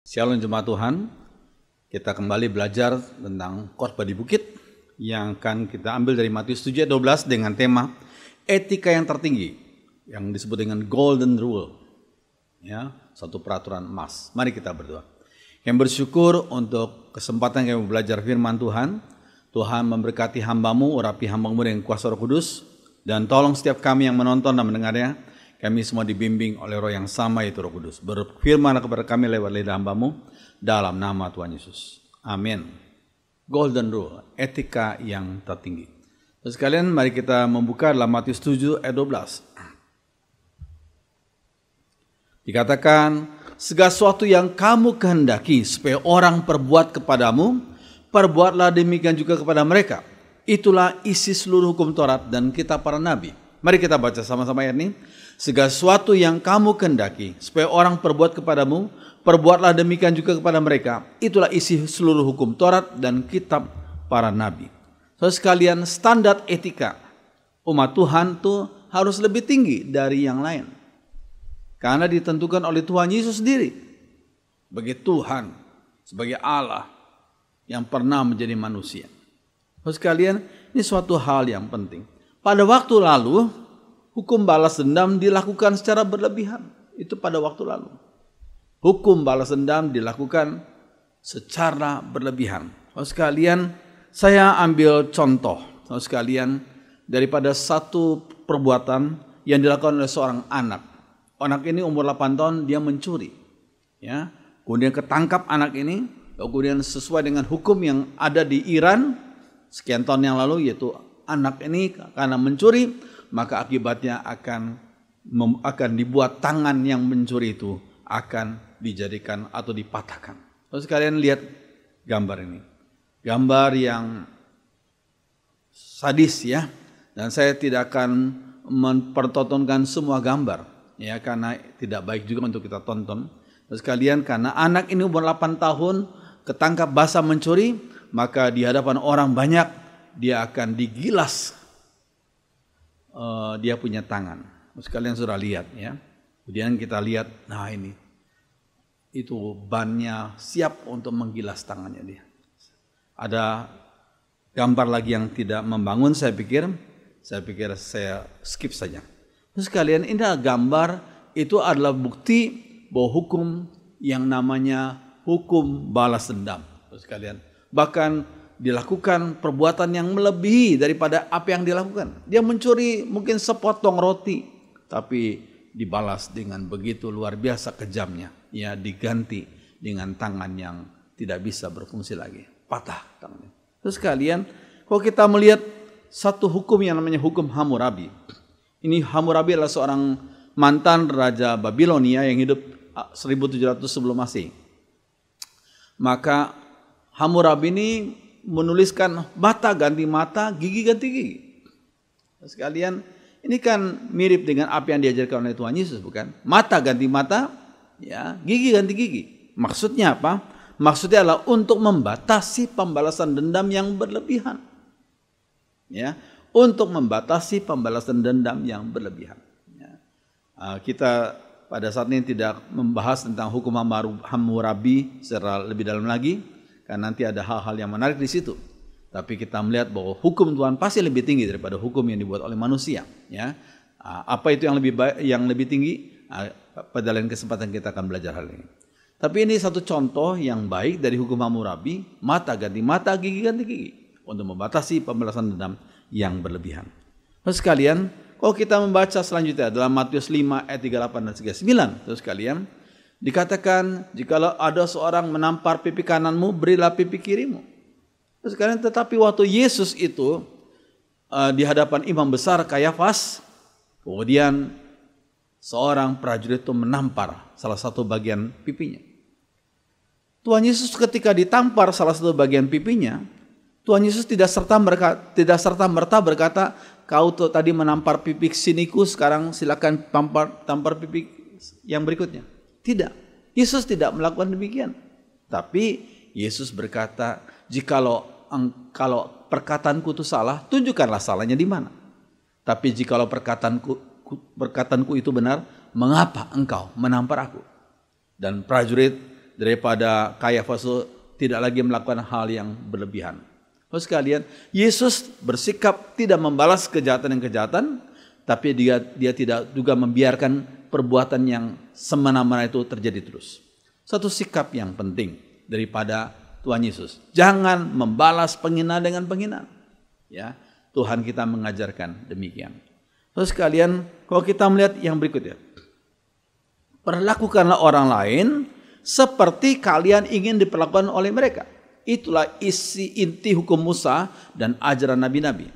Shalom jemaat Tuhan, kita kembali belajar tentang khotbah di bukit yang akan kita ambil dari Matius 7:12 dengan tema etika yang tertinggi yang disebut dengan golden rule, ya, satu peraturan emas. Mari kita berdoa. Yang bersyukur untuk kesempatan kami belajar firman Tuhan. Tuhan memberkati hambamu, urapi hambamu dengan kuasa Roh Kudus, dan tolong setiap kami yang menonton dan mendengarnya, kami semua dibimbing oleh Roh yang sama, yaitu Roh Kudus. Berfirmanlah kepada kami lewat lidah hambamu dalam nama Tuhan Yesus. Amin. Golden rule, etika yang tertinggi. Terus sekalian, mari kita membuka dalam Matius 7:12. Dikatakan, segala sesuatu yang kamu kehendaki supaya orang perbuat kepadamu, perbuatlah demikian juga kepada mereka. Itulah isi seluruh hukum Taurat dan kitab para nabi. Mari kita baca sama-sama ayat ini. Segala sesuatu yang kamu kehendaki supaya orang perbuat kepadamu, perbuatlah demikian juga kepada mereka. Itulah isi seluruh hukum Taurat dan kitab para nabi. Saudara sekalian, standar etika umat Tuhan itu harus lebih tinggi dari yang lain. Karena ditentukan oleh Tuhan Yesus sendiri. Sebagai Tuhan, sebagai Allah yang pernah menjadi manusia. Saudara sekalian, ini suatu hal yang penting. Pada waktu lalu, hukum balas dendam dilakukan secara berlebihan. Itu pada waktu lalu. Hukum balas dendam dilakukan secara berlebihan. Saudara sekalian, saya ambil contoh, saudara sekalian, daripada satu perbuatan yang dilakukan oleh seorang anak. Anak ini umur 8 tahun, dia mencuri. Ya, kemudian ketangkap anak ini, kemudian sesuai dengan hukum yang ada di Iran sekian tahun yang lalu, yaitu anak ini karena mencuri, maka akibatnya akan dibuat tangan yang mencuri itu akan dijadikan atau dipatahkan. Terus kalian lihat gambar ini. Gambar yang sadis, ya. Dan saya tidak akan mempertontonkan semua gambar, ya, karena tidak baik juga untuk kita tonton. Terus kalian, karena anak ini umur 8 tahun ketangkap basah mencuri, maka di hadapan orang banyak dia akan digilas dia punya tangan. Sekalian sudah lihat, ya. Kemudian kita lihat, nah ini itu bannya siap untuk menggilas tangannya dia. Ada gambar lagi yang tidak membangun, saya pikir saya skip saja. Terus sekalian, ini adalah gambar, itu adalah bukti bahwa hukum yang namanya hukum balas dendam. Terus sekalian, bahkan dilakukan perbuatan yang melebihi daripada apa yang dilakukan. Dia mencuri mungkin sepotong roti, tapi dibalas dengan begitu luar biasa kejamnya. Ya, diganti dengan tangan yang tidak bisa berfungsi lagi, patah tangannya. Terus kalian, kalau kita melihat satu hukum yang namanya hukum Hammurabi. Ini Hammurabi adalah seorang mantan raja Babilonia yang hidup 1700 sebelum Masehi. Maka Hammurabi ini menuliskan mata ganti mata, gigi ganti gigi. Sekalian, ini kan mirip dengan apa yang diajarkan oleh Tuhan Yesus, bukan? Mata ganti mata, ya, gigi ganti gigi. Maksudnya apa? Maksudnya adalah untuk membatasi pembalasan dendam yang berlebihan. Ya, untuk membatasi pembalasan dendam yang berlebihan. Ya. Kita pada saat ini tidak membahas tentang hukum Hammurabi secara lebih dalam lagi, karena nanti ada hal-hal yang menarik di situ. Tapi kita melihat bahwa hukum Tuhan pasti lebih tinggi daripada hukum yang dibuat oleh manusia. Ya, apa itu yang lebih tinggi? Pada lain kesempatan kita akan belajar hal ini. Tapi ini satu contoh yang baik dari hukum Hammurabi, mata ganti mata, gigi ganti gigi, untuk membatasi pembalasan dendam yang berlebihan. Terus sekalian, kalau kita membaca selanjutnya dalam Matius 5 ayat 38 dan 39, terus sekalian, dikatakan, jikalau ada seorang menampar pipi kananmu, berilah pipi kirimu. Terus sekalian, tetapi waktu Yesus itu di hadapan imam besar Kayafas, kemudian seorang prajurit itu menampar salah satu bagian pipinya. Tuhan Yesus ketika ditampar salah satu bagian pipinya, Tuhan Yesus tidak serta merta berkata, kau tuh tadi menampar pipi siniku, sekarang silakan tampar pipi yang berikutnya. Tidak, Yesus tidak melakukan demikian. Tapi Yesus berkata, kalau perkataanku itu salah, tunjukkanlah salahnya di mana. Tapi jikalau perkataanku itu benar, mengapa engkau menampar aku? Dan prajurit daripada Kayafas tidak lagi melakukan hal yang berlebihan. Terus sekalian, Yesus bersikap tidak membalas kejahatan yang kejahatan, tapi dia tidak juga membiarkan perbuatan yang semena-mena itu terjadi terus. Satu sikap yang penting daripada Tuhan Yesus. Jangan membalas penghinaan dengan penghinaan. Ya, Tuhan kita mengajarkan demikian. Terus sekalian, kalau kita melihat yang berikutnya. Perlakukanlah orang lain seperti kalian ingin diperlakukan oleh mereka. Itulah inti hukum Musa dan ajaran nabi-nabi.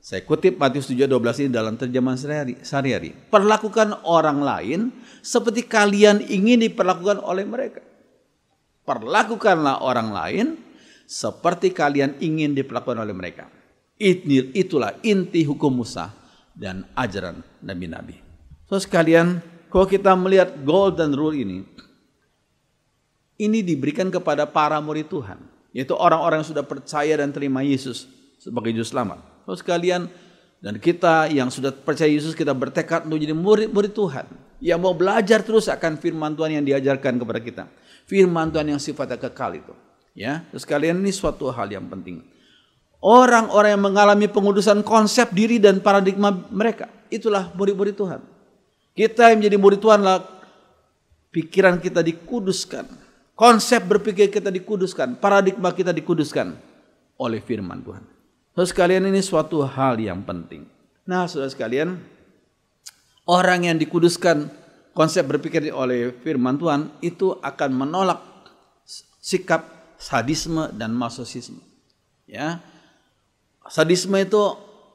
Saya kutip Matius 7:12 ini dalam terjemahan sehari-hari. Perlakukan orang lain seperti kalian ingin diperlakukan oleh mereka. Perlakukanlah orang lain seperti kalian ingin diperlakukan oleh mereka. Itulah inti hukum Musa dan ajaran nabi-nabi. So sekalian, kalau kita melihat golden rule ini diberikan kepada para murid Tuhan, yaitu orang-orang yang sudah percaya dan terima Yesus sebagai juru selamat. So sekalian, dan kita yang sudah percaya Yesus, kita bertekad untuk jadi murid-murid Tuhan yang mau belajar terus akan firman Tuhan yang diajarkan kepada kita. Firman Tuhan yang sifatnya kekal itu. Ya, terus kalian, ini suatu hal yang penting. Orang-orang yang mengalami pengudusan konsep diri dan paradigma mereka, itulah murid-murid Tuhan. Kita yang menjadi murid Tuhan lah, pikiran kita dikuduskan, konsep berpikir kita dikuduskan, paradigma kita dikuduskan oleh firman Tuhan. Saudara sekalian, ini suatu hal yang penting. Nah, saudara sekalian, orang yang dikuduskan konsep berpikir oleh firman Tuhan itu akan menolak sikap sadisme dan masochisme. Ya, sadisme itu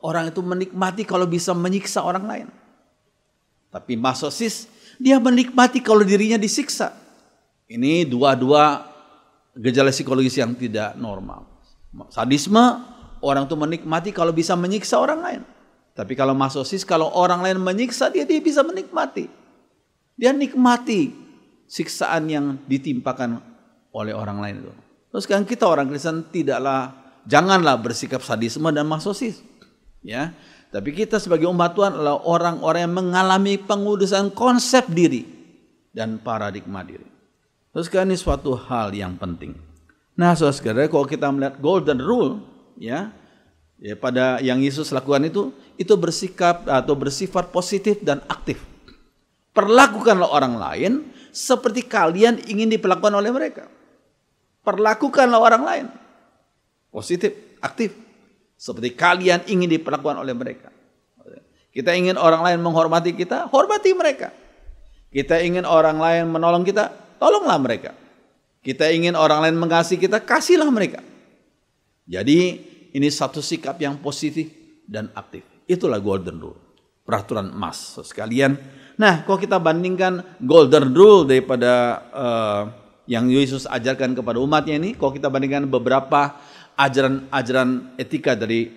orang itu menikmati kalau bisa menyiksa orang lain. Tapi masochis, dia menikmati kalau dirinya disiksa. Ini dua-dua gejala psikologis yang tidak normal. Sadisme, orang itu menikmati kalau bisa menyiksa orang lain. Tapi kalau masochis, kalau orang lain menyiksa dia bisa menikmati. Dia nikmati siksaan yang ditimpakan oleh orang lain itu. Terus kan kita orang Kristen janganlah bersikap sadisme dan masochis. Ya, tapi kita sebagai umat Tuhan adalah orang-orang yang mengalami pengudusan konsep diri dan paradigma diri. Terus kan ini suatu hal yang penting. Nah, saudara-saudara, kalau kita melihat golden rule, ya pada yang Yesus lakukan itu bersikap atau bersifat positif dan aktif. Perlakukanlah orang lain seperti kalian ingin diperlakukan oleh mereka. Perlakukanlah orang lain positif, aktif, seperti kalian ingin diperlakukan oleh mereka. Kita ingin orang lain menghormati kita, hormati mereka. Kita ingin orang lain menolong kita, tolonglah mereka. Kita ingin orang lain mengasihi kita, kasihlah mereka. Jadi ini satu sikap yang positif dan aktif. Itulah golden rule, peraturan emas. So, sekalian, nah, kalau kita bandingkan golden rule daripada yang Yesus ajarkan kepada umatnya ini, kalau kita bandingkan beberapa ajaran etika dari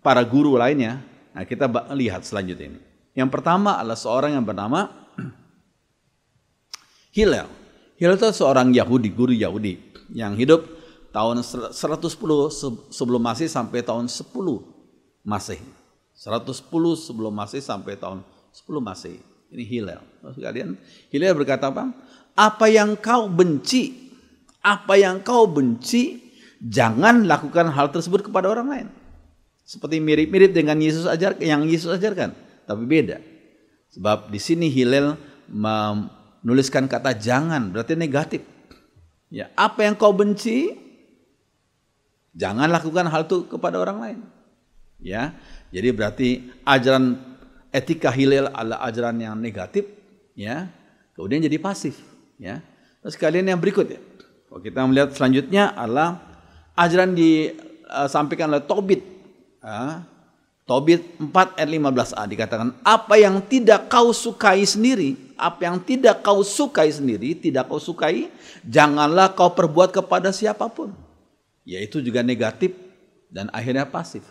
para guru lainnya, nah kita lihat selanjutnya ini. Yang pertama adalah seorang yang bernama Hillel. Hillel itu seorang Yahudi, guru Yahudi yang hidup tahun 110 sebelum Masehi sampai tahun 10 Masehi. 110 sebelum Masehi sampai tahun 10 Masehi. Ini Hillel. Sekalian, Hillel berkata apa? Apa yang kau benci, jangan lakukan hal tersebut kepada orang lain. Seperti mirip-mirip dengan yang Yesus ajarkan, tapi beda. Sebab di sini Hillel menuliskan kata jangan, berarti negatif. Ya, apa yang kau benci, jangan lakukan hal itu kepada orang lain. Ya, jadi berarti ajaran etika Hillel adalah ajaran yang negatif, ya. Kemudian jadi pasif, ya. Terus sekalian yang berikut ya. Kalau kita melihat selanjutnya adalah ajaran disampaikan oleh Tobit. Tobit 4 ayat 15a dikatakan, apa yang tidak kau sukai sendiri, janganlah kau perbuat kepada siapapun. Yaitu juga negatif dan akhirnya pasif.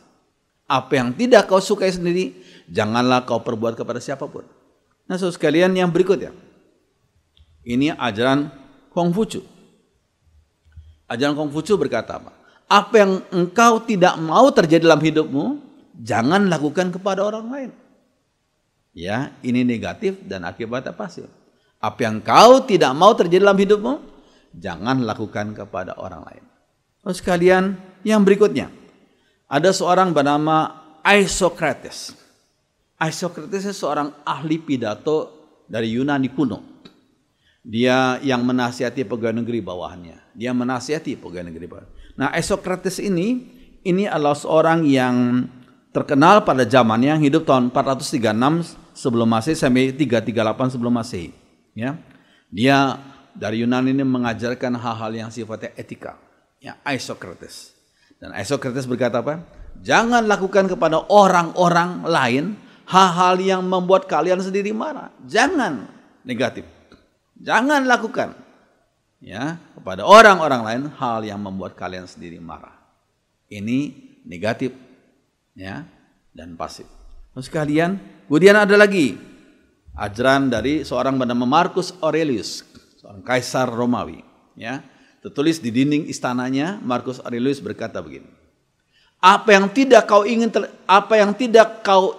Apa yang tidak kau sukai sendiri, janganlah kau perbuat kepada siapapun. Nah, saudara sekalian, yang berikutnya, ini ajaran Kongfucu. Ajaran Kongfucu berkata apa? Apa yang engkau tidak mau terjadi dalam hidupmu, jangan lakukan kepada orang lain. Ya, ini negatif dan akibatnya pasif. Apa yang kau tidak mau terjadi dalam hidupmu, jangan lakukan kepada orang lain. Lalu sekalian, yang berikutnya, ada seorang bernama Isocrates. Isocrates seorang ahli pidato dari Yunani kuno. Dia yang menasihati pegawai negeri bawahannya. Dia menasihati pegawai negeri bawahannya. Nah, Isocrates ini adalah seorang yang terkenal pada zamannya, yang hidup tahun 436 sebelum Masehi sampai 338 sebelum Masehi. Ya. Dia dari Yunani ini mengajarkan hal-hal yang sifatnya etika. Ya, Isocrates. Dan Isocrates berkata apa? Jangan lakukan kepada orang-orang lain hal-hal yang membuat kalian sendiri marah. Jangan negatif. Jangan lakukan ya kepada orang-orang lain hal yang membuat kalian sendiri marah. Ini negatif ya dan pasif. Terus sekalian, kemudian ada lagi ajaran dari seorang bernama Marcus Aurelius, seorang kaisar Romawi ya. Tertulis di dinding istananya, Marcus Aurelius berkata begini. Apa yang tidak kau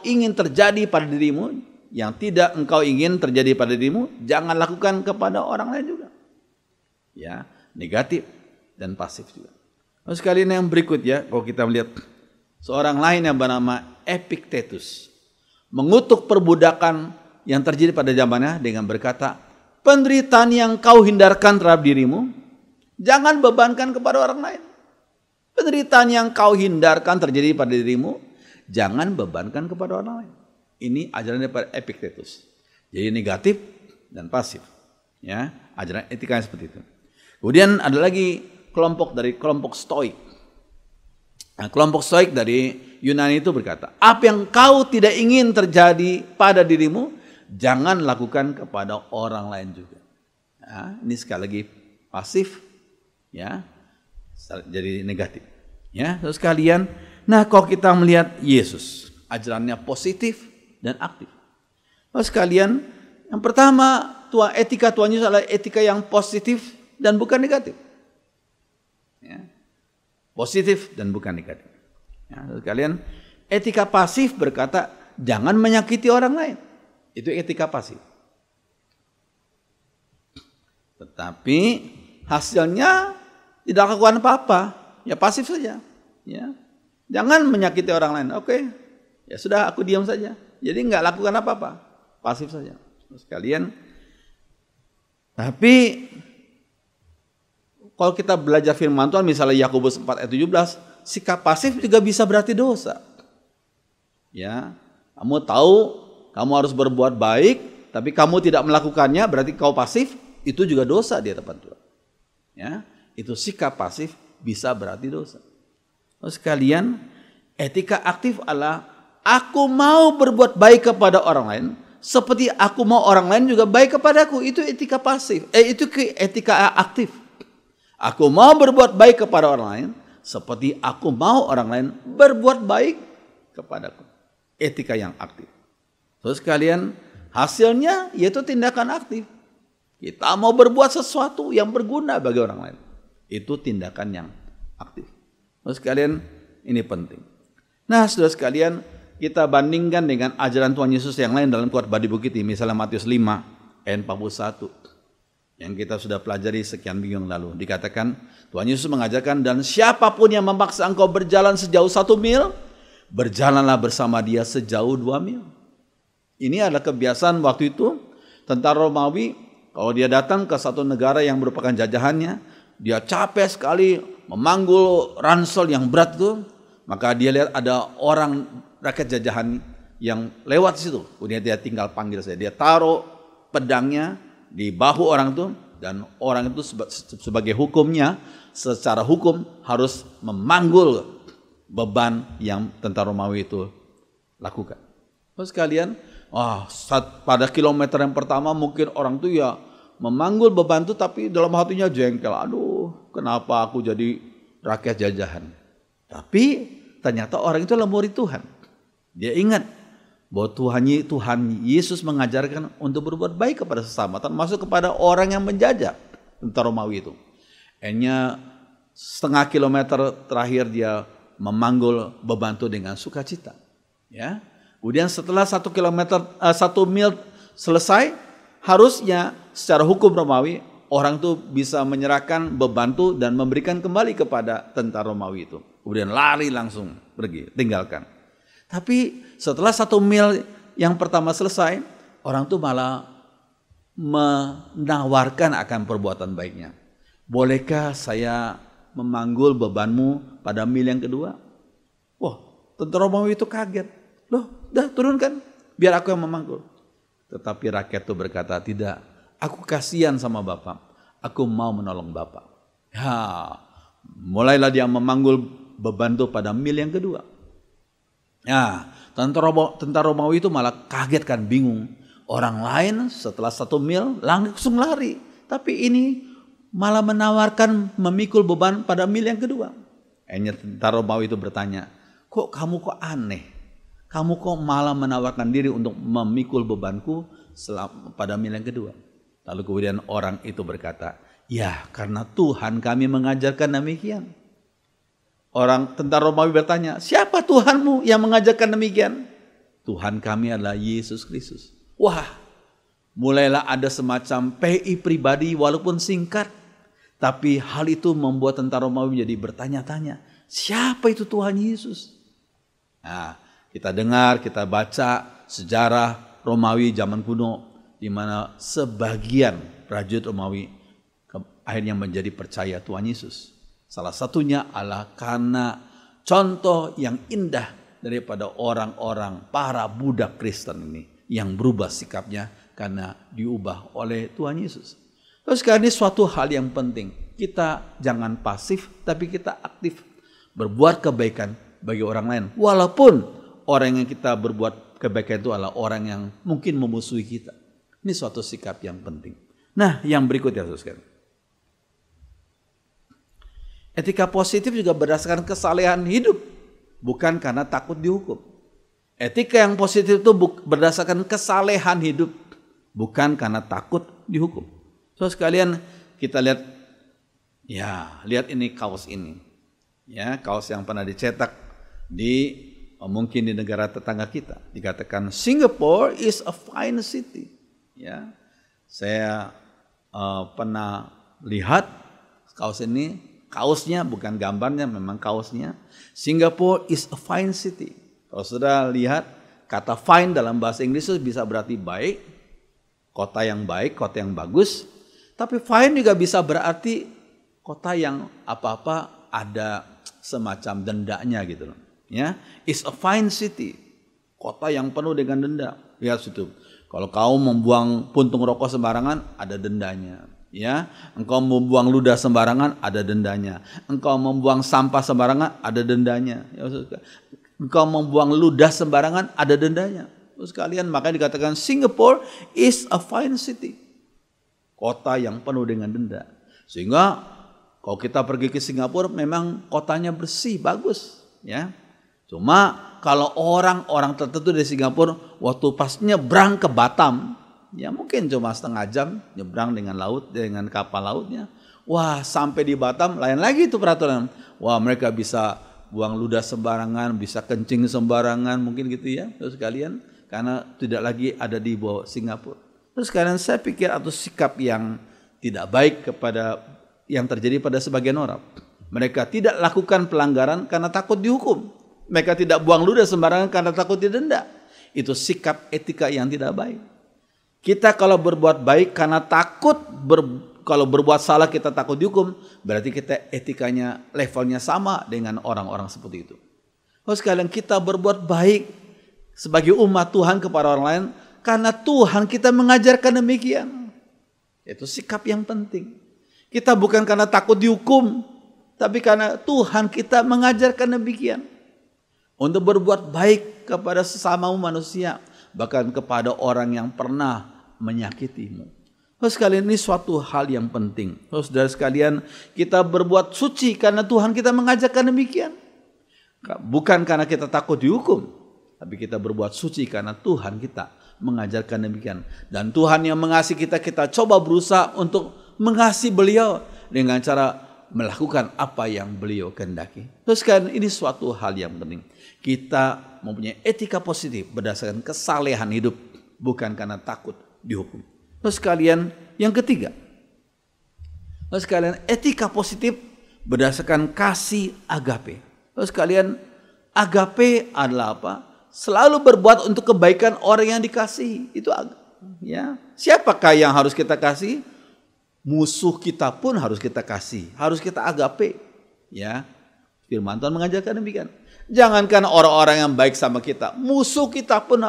ingin terjadi pada dirimu, yang tidak engkau ingin terjadi pada dirimu, jangan lakukan kepada orang lain juga. Ya, negatif dan pasif juga. Lalu sekalian yang berikut ya, kalau kita melihat seorang lain yang bernama Epictetus mengutuk perbudakan yang terjadi pada zamannya dengan berkata, penderitaan yang kau hindarkan terhadap dirimu, jangan bebankan kepada orang lain. Penderitaan yang kau hindarkan terjadi pada dirimu, jangan bebankan kepada orang lain. Ini ajaran daripada Epictetus. Jadi negatif dan pasif. Ya, ajaran etika seperti itu. Kemudian ada lagi kelompok Stoik. Nah, kelompok Stoik dari Yunani itu berkata, apa yang kau tidak ingin terjadi pada dirimu, jangan lakukan kepada orang lain juga. Nah, ini sekali lagi pasif. Ya, jadi negatif. Ya, terus kalian, nah kalau kita melihat Yesus, ajarannya positif dan aktif. Terus kalian, yang pertama, etika Tuhan Yesus adalah etika yang positif dan bukan negatif. Ya, positif dan bukan negatif. Ya, terus kalian, etika pasif berkata jangan menyakiti orang lain. Itu etika pasif. Tetapi hasilnya tidak lakukan apa-apa, ya pasif saja. Ya, jangan menyakiti orang lain. Oke, ya sudah aku diam saja. Jadi nggak lakukan apa-apa, pasif saja. Sekalian. Tapi kalau kita belajar firman Tuhan, misalnya Yakobus 4 ayat 17, sikap pasif juga bisa berarti dosa. Ya, kamu tahu kamu harus berbuat baik, tapi kamu tidak melakukannya, berarti kau pasif. Itu juga dosa di hadapan Tuhan. Ya. Itu sikap pasif bisa berarti dosa. Terus sekalian, etika aktif adalah aku mau berbuat baik kepada orang lain seperti aku mau orang lain juga baik kepadaku. Itu etika pasif. Itu etika aktif. Aku mau berbuat baik kepada orang lain seperti aku mau orang lain berbuat baik kepadaku. Etika yang aktif. Terus sekalian, hasilnya yaitu tindakan aktif. Kita mau berbuat sesuatu yang berguna bagi orang lain. Itu tindakan yang aktif. Terus sekalian, ini penting. Nah, saudara sekalian, kita bandingkan dengan ajaran Tuhan Yesus yang lain dalam khotbah di bukit ini. Misalnya Matius 5 ayat 41 yang kita sudah pelajari sekian minggu yang lalu. Dikatakan Tuhan Yesus mengajarkan, dan siapapun yang memaksa engkau berjalan sejauh 1 mil, berjalanlah bersama dia sejauh 2 mil. Ini adalah kebiasaan waktu itu tentara Romawi. Kalau dia datang ke satu negara yang merupakan jajahannya, dia capek sekali memanggul ransel yang berat itu, maka dia lihat ada orang rakyat jajahan yang lewat situ. Kemudian dia tinggal panggil saya. Dia taruh pedangnya di bahu orang itu, dan orang itu sebagai hukumnya, secara hukum harus memanggul beban yang tentara Romawi itu lakukan. Terus sekalian, pada kilometer yang pertama mungkin orang itu ya memanggul beban itu, tapi dalam hatinya jengkel. Aduh, kenapa aku jadi rakyat jajahan? Tapi ternyata orang itu adalah murid Tuhan. Dia ingat bahwa Tuhan Yesus mengajarkan untuk berbuat baik kepada sesama, termasuk kepada orang yang menjajah tentara Romawi itu. Hanya setengah kilometer terakhir dia memanggul beban itu dengan sukacita. Ya. Kemudian setelah 1 mil selesai, harusnya secara hukum Romawi orang tuh bisa menyerahkan beban tuh dan memberikan kembali kepada tentara Romawi itu. Kemudian lari langsung pergi, tinggalkan. Tapi setelah 1 mil yang pertama selesai, orang tuh malah menawarkan akan perbuatan baiknya. Bolehkah saya memanggul bebanmu pada mil yang kedua? Wah, tentara Romawi itu kaget. Loh, dah turunkan, biar aku yang memanggul. Tetapi rakyat itu berkata, tidak, aku kasihan sama Bapak. Aku mau menolong Bapak. Ya, mulailah dia memanggul beban itu pada mil yang kedua. Ya, tentara Romawi itu malah kaget kan, bingung. Orang lain setelah 1 mil langsung lari. Tapi ini malah menawarkan memikul beban pada mil yang kedua. Akhirnya tentara Romawi itu bertanya, kok aneh? Kamu kok malah menawarkan diri untuk memikul bebanku pada mil yang kedua? Lalu kemudian orang itu berkata, ya karena Tuhan kami mengajarkan demikian. Orang tentara Romawi bertanya, siapa Tuhanmu yang mengajarkan demikian? Tuhan kami adalah Yesus Kristus. Wah, mulailah ada semacam PI pribadi walaupun singkat. Tapi hal itu membuat tentara Romawi menjadi bertanya-tanya, siapa itu Tuhan Yesus? Nah, kita dengar, kita baca sejarah Romawi zaman kuno, di mana sebagian prajurit Romawi akhirnya menjadi percaya Tuhan Yesus. Salah satunya adalah karena contoh yang indah daripada orang-orang para budak Kristen ini yang berubah sikapnya karena diubah oleh Tuhan Yesus. Terus sekarang ini suatu hal yang penting. Kita jangan pasif, tapi kita aktif. Berbuat kebaikan bagi orang lain. Walaupun orang yang kita berbuat kebaikan itu adalah orang yang mungkin memusuhi kita. Ini suatu sikap yang penting. Nah, yang berikutnya saudara. Etika positif juga berdasarkan kesalehan hidup. Bukan karena takut dihukum. Etika yang positif itu berdasarkan kesalehan hidup. Bukan karena takut dihukum. So sekalian kita lihat, ya lihat ini kaos ini. Ya, kaos yang pernah dicetak mungkin di negara tetangga kita. Dikatakan Singapore is a fine city. Ya, saya pernah lihat kaos ini, kaosnya bukan gambarnya, memang kaosnya. Singapore is a fine city. Kalau sudah lihat kata fine dalam bahasa Inggris itu bisa berarti baik, kota yang baik, kota yang bagus. Tapi fine juga bisa berarti kota yang apa-apa ada semacam dendanya gitu loh. Ya, is a fine city. Kota yang penuh dengan denda. Lihat situ. Kalau kau membuang puntung rokok sembarangan, ada dendanya. Ya, engkau membuang ludah sembarangan, ada dendanya. Engkau membuang sampah sembarangan, ada dendanya. Ya, engkau membuang ludah sembarangan, ada dendanya. Terus kalian makanya dikatakan Singapore is a fine city. Kota yang penuh dengan denda. Sehingga kalau kita pergi ke Singapura memang kotanya bersih, bagus. Ya. Cuma kalau orang-orang tertentu di Singapura waktu pas nyebrang ke Batam, ya mungkin cuma setengah jam nyebrang dengan laut, dengan kapal lautnya. Wah, sampai di Batam lain lagi itu peraturan. Wah, mereka bisa buang ludah sembarangan, bisa kencing sembarangan, mungkin gitu ya, terus kalian, karena tidak lagi ada di bawah Singapura. Terus kalian, saya pikir atau sikap yang tidak baik kepada yang terjadi pada sebagian orang. Mereka tidak lakukan pelanggaran karena takut dihukum. Mereka tidak buang ludah sembarangan karena takut didenda. Itu sikap etika yang tidak baik. Kita kalau berbuat baik karena takut kalau berbuat salah kita takut dihukum, berarti kita etikanya levelnya sama dengan orang-orang seperti itu. Oh sekalian, kita berbuat baik sebagai umat Tuhan kepada orang lain karena Tuhan kita mengajarkan demikian. Itu sikap yang penting. Kita bukan karena takut dihukum, tapi karena Tuhan kita mengajarkan demikian. Untuk berbuat baik kepada sesama manusia, bahkan kepada orang yang pernah menyakitimu. Terus sekalian, ini suatu hal yang penting. Terus saudara sekalian, kita berbuat suci karena Tuhan kita mengajarkan demikian. Bukan karena kita takut dihukum, tapi kita berbuat suci karena Tuhan kita mengajarkan demikian. Dan Tuhan yang mengasihi kita, kita coba berusaha untuk mengasihi beliau dengan cara melakukan apa yang beliau kehendaki. Terus sekalian, ini suatu hal yang penting. Kita mempunyai etika positif berdasarkan kesalehan hidup, bukan karena takut dihukum. Terus sekalian, yang ketiga, Terus sekalian, etika positif berdasarkan kasih agape. Terus sekalian, agape adalah apa? Selalu berbuat untuk kebaikan orang yang dikasihi. Itu ya. Siapakah yang harus kita kasih? Musuh kita pun harus kita kasih, harus kita agape. Ya, firman Tuhan mengajarkan demikian. Jangankan orang-orang yang baik sama kita, musuh kita pun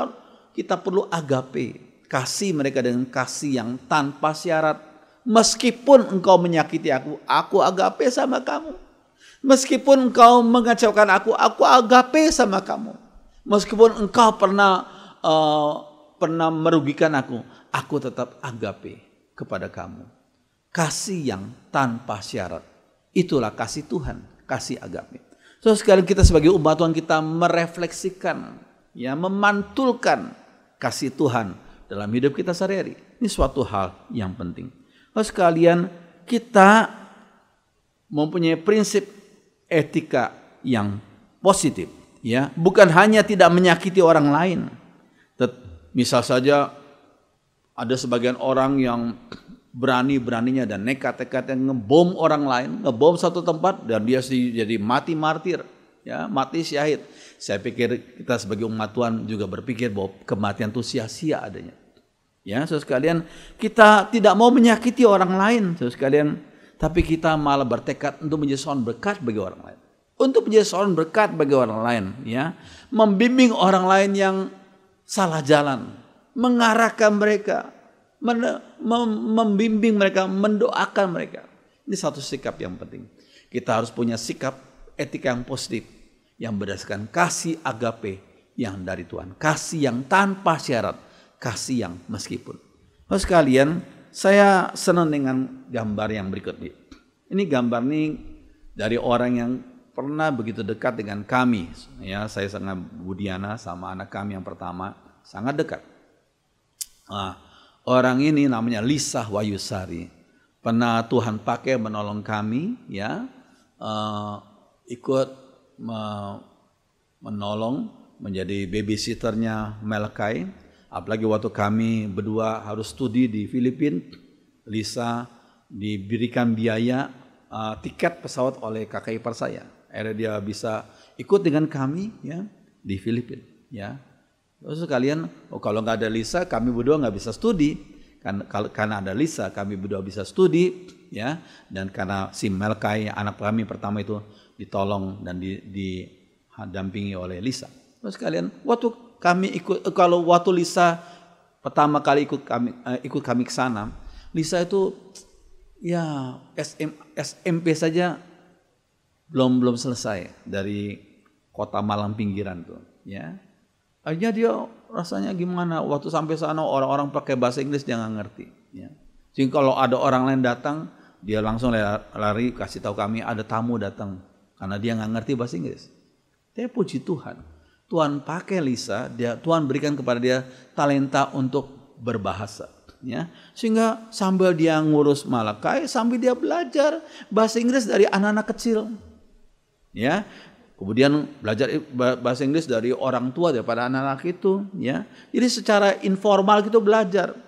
kita perlu agape. Kasih mereka dengan kasih yang tanpa syarat. Meskipun engkau menyakiti aku agape sama kamu. Meskipun engkau mengacaukan aku agape sama kamu. Meskipun engkau pernah merugikan aku tetap agape kepada kamu. Kasih yang tanpa syarat. Itulah kasih Tuhan, kasih agape. So sekalian kita sebagai umat Tuhan kita merefleksikan, ya, memantulkan kasih Tuhan dalam hidup kita sehari-hari. Ini suatu hal yang penting. So sekalian kita mempunyai prinsip etika yang positif, ya, bukan hanya tidak menyakiti orang lain. Misal saja ada sebagian orang yang beraninya dan nekat-nekatnya ngebom orang lain, ngebom satu tempat dan dia jadi mati martir, ya, mati syahid. Saya pikir kita sebagai umat Tuhan juga berpikir bahwa kematian itu sia-sia adanya. Ya, saudara sekalian, kita tidak mau menyakiti orang lain, saudara sekalian, tapi kita malah bertekad untuk menjadi seorang berkat bagi orang lain. Untuk menjadi seorang berkat bagi orang lain, ya, membimbing orang lain yang salah jalan, mengarahkan mereka, membimbing mereka, mendoakan mereka. Ini satu sikap yang penting. Kita harus punya sikap etika yang positif yang berdasarkan kasih agape yang dari Tuhan, kasih yang tanpa syarat, kasih yang meskipun. Lalu sekalian, saya senang dengan gambar yang berikut ini. Ini gambar ini dari orang yang pernah begitu dekat dengan kami. Ya, saya sangat Budiana sama anak kami yang pertama sangat dekat. Orang ini namanya Lisa Wayusari. Pernah Tuhan pakai menolong kami, ya, ikut menolong menjadi babysitternya Melkai. Apalagi waktu kami berdua harus studi di Filipina, Lisa diberikan biaya tiket pesawat oleh kakak ipar saya. Akhirnya dia bisa ikut dengan kami, ya, di Filipina, ya. Terus sekalian, kalau nggak ada Lisa, kami berdua nggak bisa studi. Karena ada Lisa, kami berdua bisa studi, ya. Dan karena si Melkai, anak kami pertama itu ditolong dan didampingi oleh Lisa. Terus sekalian, waktu kami waktu Lisa pertama kali ikut kami ke sana, Lisa itu, ya, SMP saja belum selesai dari kota Malang pinggiran tuh, ya. Akhirnya dia rasanya gimana waktu sampai sana orang-orang pakai bahasa Inggris dia nggak ngerti, ya. Sehingga kalau ada orang lain datang dia langsung lari kasih tahu kami ada tamu datang karena dia nggak ngerti bahasa Inggris. Tapi puji Tuhan, Tuhan pakai Lisa, Tuhan berikan kepada dia talenta untuk berbahasa, ya. Sehingga sambil dia ngurus Malakai sambil dia belajar bahasa Inggris dari anak-anak kecil, ya. Kemudian belajar bahasa Inggris dari orang tua daripada anak-anak itu, ya. Jadi secara informal gitu belajar.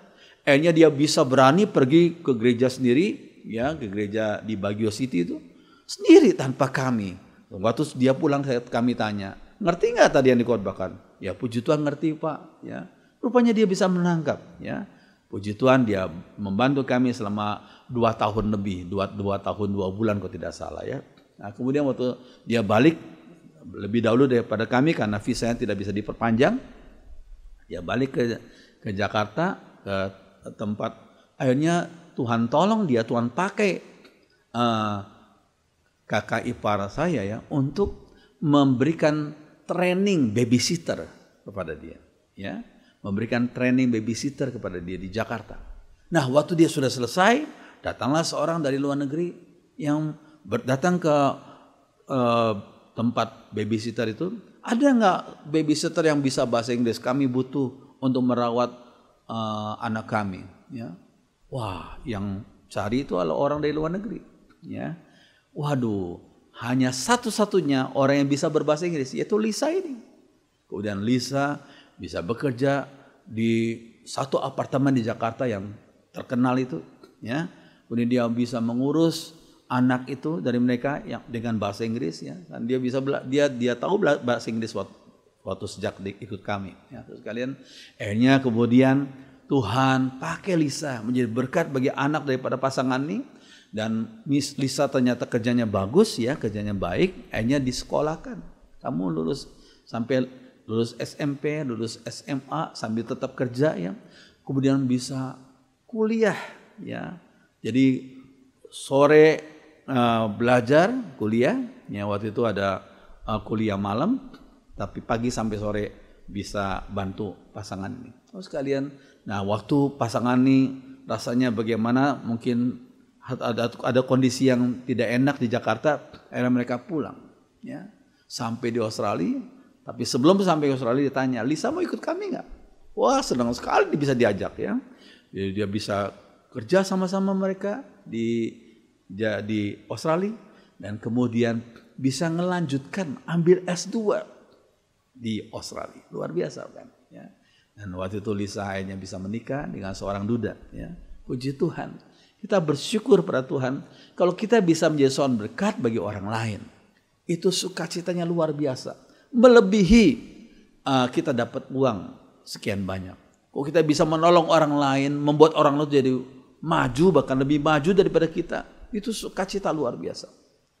Akhirnya dia bisa berani pergi ke gereja sendiri, ya, ke gereja di Baguio City itu sendiri tanpa kami. Waktu dia pulang kami tanya, ngerti nggak tadi yang dikhotbahkan? Ya puji Tuhan ngerti Pak, ya. Rupanya dia bisa menangkap, ya. Puji Tuhan dia membantu kami selama 2 tahun lebih, 2 tahun 2 bulan kalau tidak salah, ya. Nah, kemudian waktu dia balik lebih dahulu daripada kami karena visanya tidak bisa diperpanjang, ya balik ke Jakarta, ke tempat. Akhirnya Tuhan tolong dia, Tuhan pakai kakak ipar saya, ya, untuk memberikan training babysitter kepada dia, ya, memberikan training babysitter kepada dia di Jakarta. Nah, waktu dia sudah selesai, datanglah seorang dari luar negeri yang datang ke tempat babysitter itu. Ada nggak babysitter yang bisa bahasa Inggris? Kami butuh untuk merawat anak kami, ya. Wah, yang cari itu adalah orang dari luar negeri, ya. Waduh, hanya satu-satunya orang yang bisa berbahasa Inggris yaitu Lisa ini. Kemudian Lisa bisa bekerja di satu apartemen di Jakarta yang terkenal itu, ya. Kemudian dia bisa mengurus anak itu dari mereka yang dengan bahasa Inggris ya. Dan dia bisa dia tahu bahasa Inggris waktu sejak ikut kami ya. Terus kalian akhirnya kemudian Tuhan pakai Lisa menjadi berkat bagi anak daripada pasangan ini. Dan Miss Lisa ternyata kerjanya bagus ya, kerjanya baik, akhirnya disekolahkan. Kamu lulus sampai lulus SMP, lulus SMA sambil tetap kerja ya. Kemudian bisa kuliah ya. Jadi sore belajar kuliah ya, waktu itu ada kuliah malam, tapi pagi sampai sore bisa bantu pasangan ini. Terus kalian, nah waktu pasangan ini rasanya bagaimana, mungkin ada kondisi yang tidak enak di Jakarta, akhirnya mereka pulang ya, sampai di Australia. Tapi sebelum sampai ke Australia ditanya, Lisa mau ikut kami nggak? Wah senang sekali bisa diajak ya. Jadi dia bisa kerja sama-sama mereka di Australia, dan kemudian bisa melanjutkan ambil S2 di Australia. Luar biasa kan ya. Dan waktu itu Lisa akhirnya bisa menikah dengan seorang duda ya. Puji Tuhan. Kita bersyukur pada Tuhan kalau kita bisa menjadi seorang berkat bagi orang lain. Itu sukacitanya luar biasa. Melebihi kita dapat uang sekian banyak. Kalau kita bisa menolong orang lain, membuat orang lain jadi maju, bahkan lebih maju daripada kita, itu sukacita luar biasa.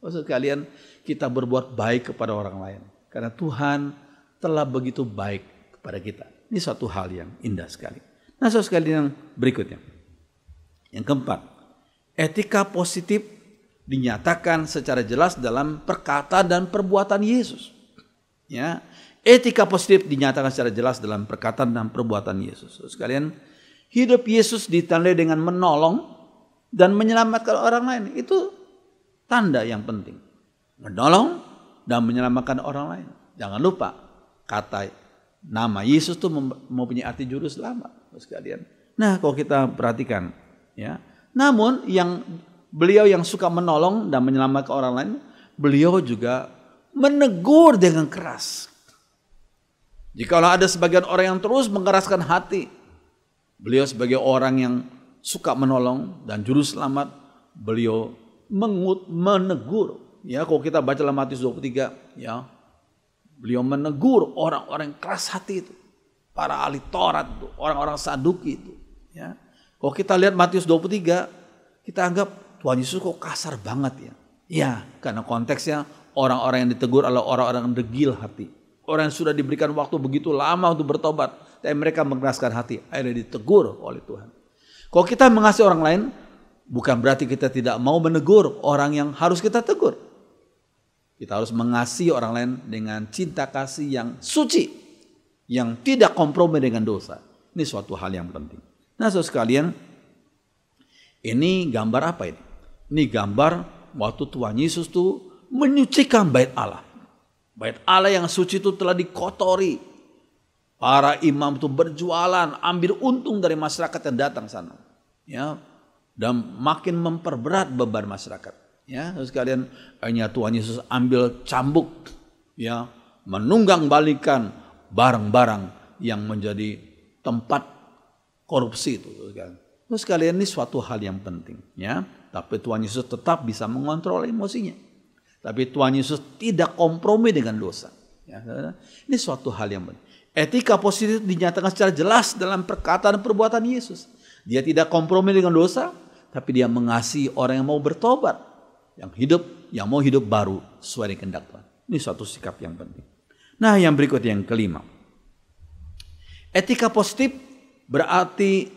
Maksud kalian, kita berbuat baik kepada orang lain. Karena Tuhan telah begitu baik kepada kita. Ini suatu hal yang indah sekali. Nah, saudara sekalian yang berikutnya. Yang keempat, etika positif dinyatakan secara jelas dalam perkataan dan perbuatan Yesus. Ya, etika positif dinyatakan secara jelas dalam perkataan dan perbuatan Yesus. Sekalian, hidup Yesus ditandai dengan menolong dan menyelamatkan orang lain. Itu tanda yang penting. Menolong dan menyelamatkan orang lain. Jangan lupa, kata nama Yesus itu mempunyai arti juru selamat. Sekalian. Nah, kalau kita perhatikan, ya. Namun beliau yang suka menolong dan menyelamatkan orang lain, beliau juga menegur dengan keras. Jikalau ada sebagian orang yang terus mengeraskan hati, beliau sebagai orang yang suka menolong dan juru selamat, beliau menegur. Ya, kalau kita baca dalam Matius 23, ya, beliau menegur orang-orang yang keras hati itu, para ahli Taurat itu, orang-orang Saduki itu. Ya. Kalau kita lihat Matius 23, kita anggap Tuhan Yesus kok kasar banget ya. Ya, karena konteksnya orang-orang yang ditegur adalah orang-orang yang degil hati. Orang yang sudah diberikan waktu begitu lama untuk bertobat, tapi mereka mengeraskan hati, akhirnya ditegur oleh Tuhan. Kalau kita mengasihi orang lain, bukan berarti kita tidak mau menegur orang yang harus kita tegur. Kita harus mengasihi orang lain dengan cinta kasih yang suci, yang tidak kompromi dengan dosa. Ini suatu hal yang penting. Nah, saudara sekalian, ini gambar apa ini? Ini gambar waktu Tuhan Yesus itu menyucikan bait Allah. Bait Allah yang suci itu telah dikotori. Para imam itu berjualan, ambil untung dari masyarakat yang datang sana. Ya, dan makin memperberat beban masyarakat. Ya, saudara sekalian, hanya Tuhan Yesus ambil cambuk, ya, menunggang balikan barang-barang yang menjadi tempat korupsi itu. Terus kalian, ini suatu hal yang penting ya. Tapi Tuhan Yesus tetap bisa mengontrol emosinya. Tapi Tuhan Yesus tidak kompromi dengan dosa. Ya, ini suatu hal yang penting. Etika positif dinyatakan secara jelas dalam perkataan dan perbuatan Yesus. Dia tidak kompromi dengan dosa, tapi dia mengasihi orang yang mau bertobat, yang mau hidup baru sesuai dengan kehendak Tuhan. Ini suatu sikap yang penting. Nah, yang berikut yang kelima. Etika positif berarti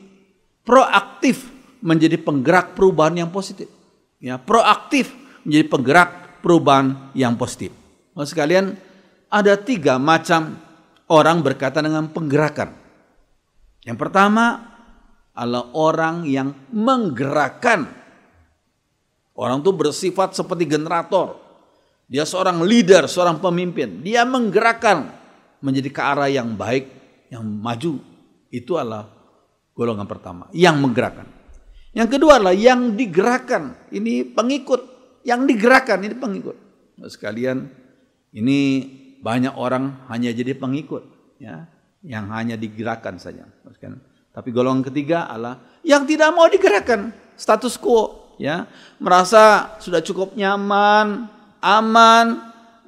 proaktif menjadi penggerak perubahan yang positif. Ya, proaktif menjadi penggerak perubahan yang positif. Maksud sekalian, ada 3 macam orang berkaitan dengan penggerakan. Yang pertama adalah orang yang menggerakkan. Orang itu bersifat seperti generator. Dia seorang leader, seorang pemimpin. Dia menggerakkan menjadi ke arah yang baik, yang maju. Itu adalah golongan pertama, yang menggerakkan. Yang kedua adalah yang digerakkan. Ini pengikut. Yang digerakkan ini pengikut. Sekalian, ini banyak orang hanya jadi pengikut, ya, yang hanya digerakkan saja. Tapi golongan ketiga adalah yang tidak mau digerakkan, status quo. ya, merasa sudah cukup nyaman, aman,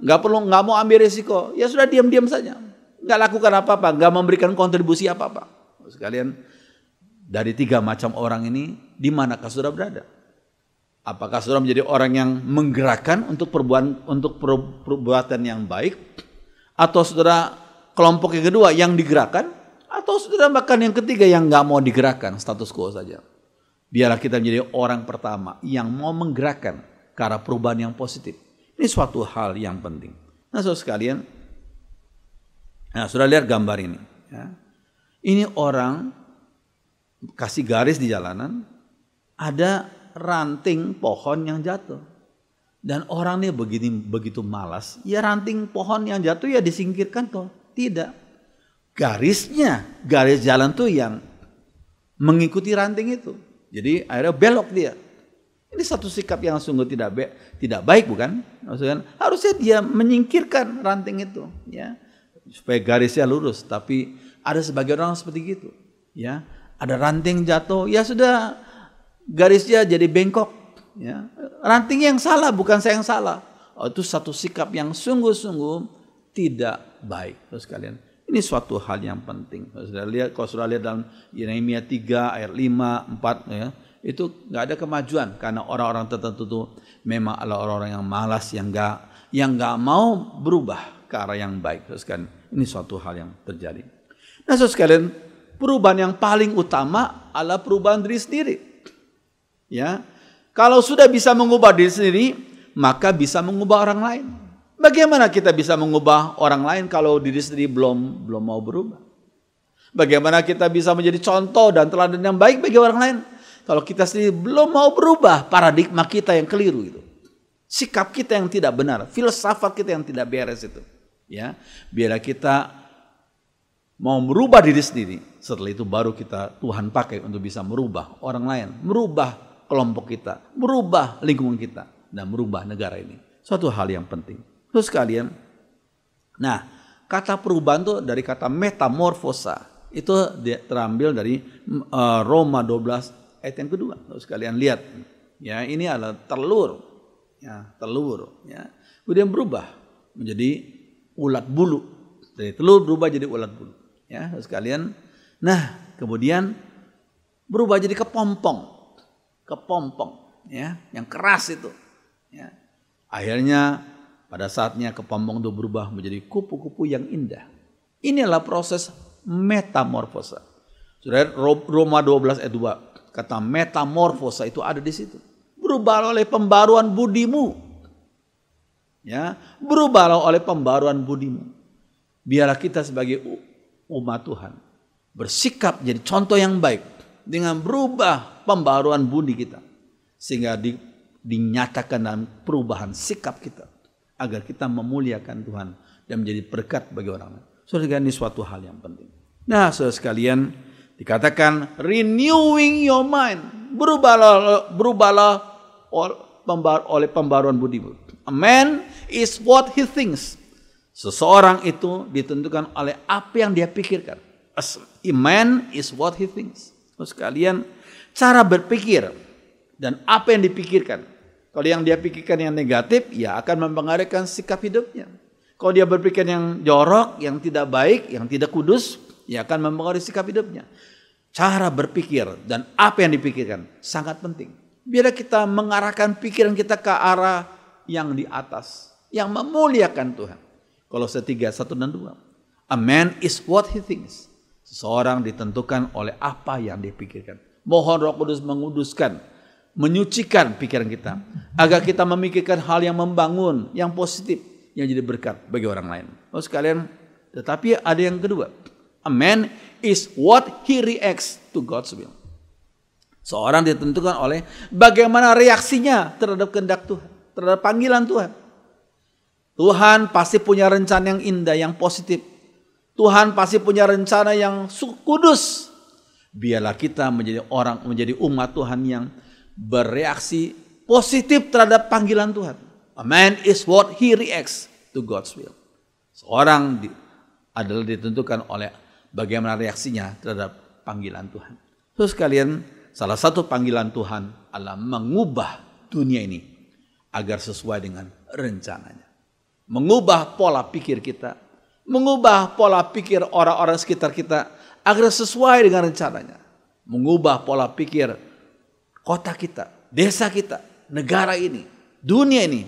nggak mau ambil risiko, ya sudah diam-diam saja, nggak lakukan apa-apa, nggak memberikan kontribusi apa-apa. Sekalian, dari 3 macam orang ini, di manakah saudara berada? Apakah saudara menjadi orang yang menggerakkan untuk perbuatan yang baik, atau saudara kelompok yang kedua yang digerakkan, atau saudara bahkan yang ketiga yang nggak mau digerakkan, status quo saja? Biarlah kita menjadi orang pertama yang mau menggerakkan ke arah perubahan yang positif. Ini suatu hal yang penting. Nah, saudara sekalian, saudara lihat gambar ini. Ya. Ini orang kasih garis di jalanan, ada ranting pohon yang jatuh. Dan orang ini begitu malas, ya ranting pohon yang jatuh ya disingkirkan toh. Tidak. Garis jalan tuh yang mengikuti ranting itu. Jadi akhirnya belok dia. Ini satu sikap yang sungguh tidak baik, bukan? Maksudnya harusnya dia menyingkirkan ranting itu, ya, supaya garisnya lurus. Tapi ada sebagian orang seperti gitu, ya. Ada ranting jatuh, ya sudah garisnya jadi bengkok, ya. Ranting yang salah, bukan saya yang salah. Itu satu sikap yang sungguh-sungguh tidak baik, sekalian. Ini suatu hal yang penting. Kalau sudah lihat dalam Yeremia 3 ayat 5, 4, ya, itu nggak ada kemajuan karena orang-orang tertentu itu memang adalah orang-orang yang malas, yang nggak mau berubah ke arah yang baik. Sekalian, ini suatu hal yang terjadi. Nah, sekalian, perubahan yang paling utama adalah perubahan diri sendiri. Ya, kalau sudah bisa mengubah diri sendiri, maka bisa mengubah orang lain. Bagaimana kita bisa mengubah orang lain kalau diri sendiri belum mau berubah? Bagaimana kita bisa menjadi contoh dan teladan yang baik bagi orang lain kalau kita sendiri belum mau berubah paradigma kita yang keliru itu, sikap kita yang tidak benar, filsafat kita yang tidak beres itu, ya. Biarlah kita mau merubah diri sendiri, setelah itu baru Tuhan pakai untuk bisa merubah orang lain, merubah kelompok kita, merubah lingkungan kita, dan merubah negara ini. Suatu hal yang penting. Terus sekalian, nah, kata perubahan itu dari kata metamorfosa, itu terambil dari Roma 12 ayat yang kedua. Terus sekalian lihat, ya, ini adalah telur, ya, kemudian berubah menjadi ulat bulu, dari telur berubah jadi ulat bulu, ya, sekalian. Nah, kemudian berubah jadi kepompong, ya, yang keras itu, ya. Akhirnya pada saatnya kepompong itu berubah menjadi kupu-kupu yang indah. Inilah proses metamorfosa. Saudara, Roma 12 ayat 2, kata metamorfosa itu ada di situ. Berubah oleh pembaruan budimu. Ya, berubah oleh pembaruan budimu. Biarlah kita sebagai umat Tuhan bersikap jadi contoh yang baik dengan berubah pembaruan budi kita, sehingga dinyatakan dalam perubahan sikap kita agar kita memuliakan Tuhan dan menjadi berkat bagi orang lain. Saudara, ini suatu hal yang penting. Nah, saudara sekalian, dikatakan renewing your mind, berubahlah oleh pembaruan budimu. A man is what he thinks. Seseorang itu ditentukan oleh apa yang dia pikirkan. A man is what he thinks. Saudara sekalian, cara berpikir dan apa yang dipikirkan. Kalau yang dia pikirkan yang negatif, ya akan mempengaruhi sikap hidupnya. Kalau dia berpikir yang jorok, yang tidak baik, yang tidak kudus, ya akan mempengaruhi sikap hidupnya. Cara berpikir dan apa yang dipikirkan sangat penting. Biar kita mengarahkan pikiran kita ke arah yang di atas, yang memuliakan Tuhan. Kolose 3, 1 dan 2. A man is what he thinks. Seseorang ditentukan oleh apa yang dipikirkan. Mohon Roh Kudus menguduskan, menyucikan pikiran kita, agar kita memikirkan hal yang membangun, yang positif, yang jadi berkat bagi orang lain. Oh sekalian, tetapi ada yang kedua. A man is what he reacts to God's will. Seorang ditentukan oleh bagaimana reaksinya terhadap kehendak Tuhan, terhadap panggilan Tuhan. Tuhan pasti punya rencana yang indah, yang positif. Tuhan pasti punya rencana yang kudus. Biarlah kita menjadi umat Tuhan yang bereaksi positif terhadap panggilan Tuhan. A man is what he reacts to God's will. Seorang adalah ditentukan oleh bagaimana reaksinya terhadap panggilan Tuhan. Terus sekalian, salah satu panggilan Tuhan adalah mengubah dunia ini agar sesuai dengan rencananya. Mengubah pola pikir kita, mengubah pola pikir orang-orang sekitar kita agar sesuai dengan rencananya. Mengubah pola pikir kota kita, desa kita, negara ini, dunia ini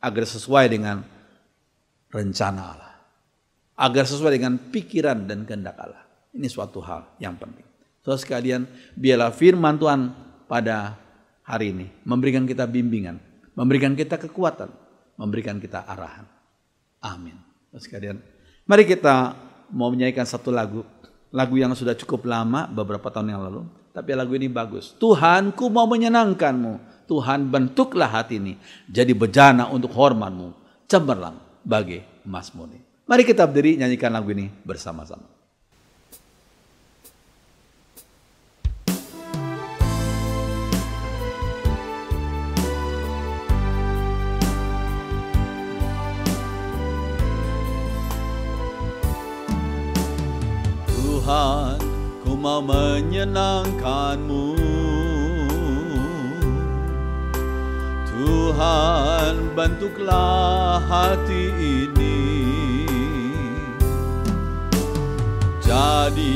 agar sesuai dengan rencana Allah. Agar sesuai dengan pikiran dan kehendak Allah. Ini suatu hal yang penting. Saudara sekalian, biarlah firman Tuhan pada hari ini memberikan kita bimbingan, memberikan kita kekuatan, memberikan kita arahan. Amin. Saudara sekalian, mari kita mau menyanyikan satu lagu yang sudah cukup lama, beberapa tahun yang lalu, tapi lagu ini bagus. Tuhan, ku mau menyenangkanmu. Tuhan, bentuklah hati ini jadi bejana untuk hormat-Mu, cemerlang bagai emas murni. Mari kita berdiri nyanyikan lagu ini bersama-sama. Tuhan, ku mau menyenangkan-Mu. Tuhan, bentuklah hati ini jadi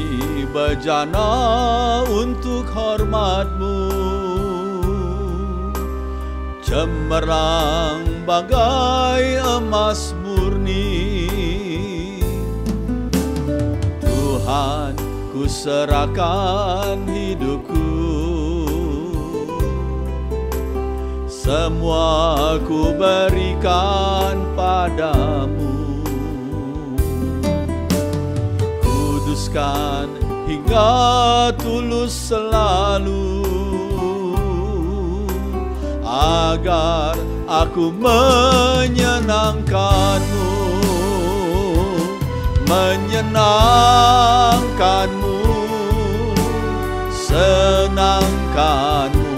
bejana untuk hormat-Mu, cemerlang bagai emas murni. Tuhan, ku serahkan hidupku, semua ku berikan padamu. Kuduskan hingga tulus selalu, agar aku menyenangkan-Mu, menyenangkan-Mu, senangkan-Mu.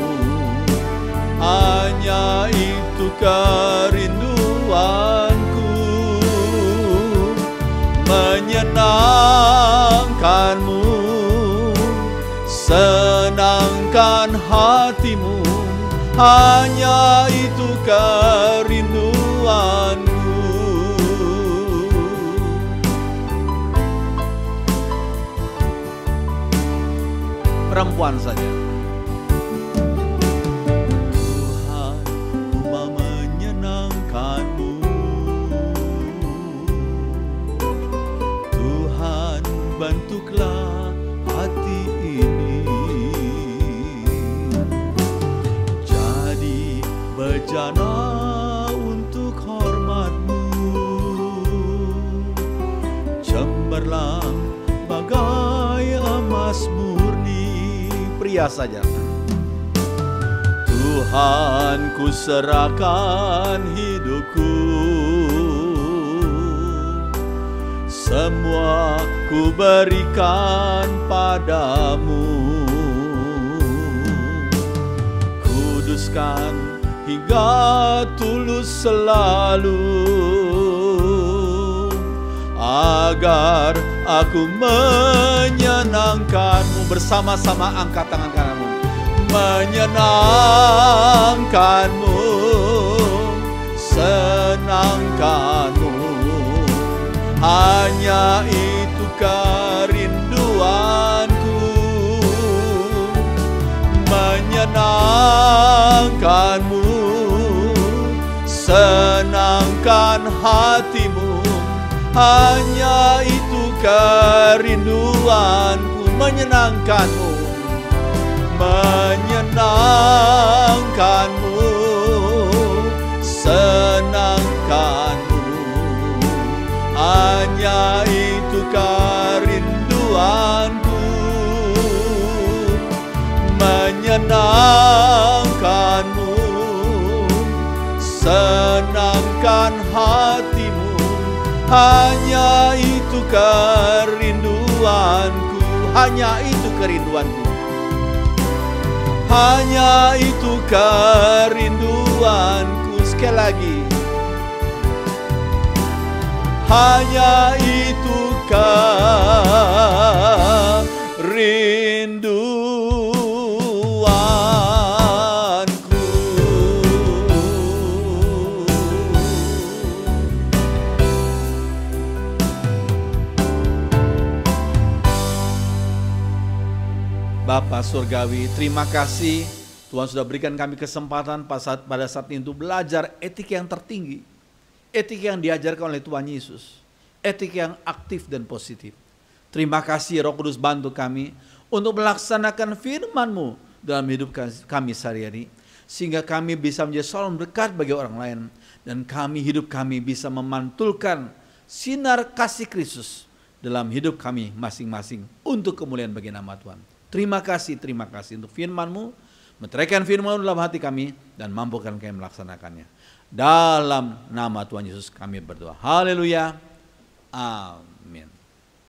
Hanya itu kerinduanku, menyenangkan-Mu, senangkan hati-Mu. Hanya itu kerinduanku. Perempuan saja. Tuhan, ku mau menyenangkan-Mu. Tuhan, bentuklah hati ini jadi bejana untuk hormat-Mu, cemerlang bagai emas murni. Pria saja. Tuhan, ku serahkan hidupku, semua ku berikan padamu. Kuduskan hingga tulus selalu, agar aku menyenangkan-Mu. Bersama-sama angkat tangan kananmu. Menyenangkan-Mu, senangkan-Mu. Hanya itu kerinduanku, menyenangkan-Mu, senangkan hati-Mu. Hanya itu kerinduanku, menyenangkan-Mu, menyenangkan-Mu, senangkan-Mu. Hanya itu kerinduanku, menyenangkan-Mu, senangkan hati-Mu. Hanya itu kerinduanku, hanya itu kerinduanku, hanya itu kerinduanku. Sekali lagi, hanya itu kerinduanku. Bapa Surgawi, terima kasih Tuhan sudah berikan kami kesempatan pada saat ini untuk belajar etika yang tertinggi. Etika yang diajarkan oleh Tuhan Yesus. Etika yang aktif dan positif. Terima kasih Roh Kudus, bantu kami untuk melaksanakan firman-Mu dalam hidup kami sehari-hari. Sehingga kami bisa menjadi saluran berkat bagi orang lain. Dan hidup kami bisa memantulkan sinar kasih Kristus dalam hidup kami masing-masing untuk kemuliaan bagi nama Tuhan. Terima kasih untuk firman-Mu, meteraikan firman-Mu dalam hati kami dan mampukan kami melaksanakannya. Dalam nama Tuhan Yesus kami berdoa. Haleluya. Amin.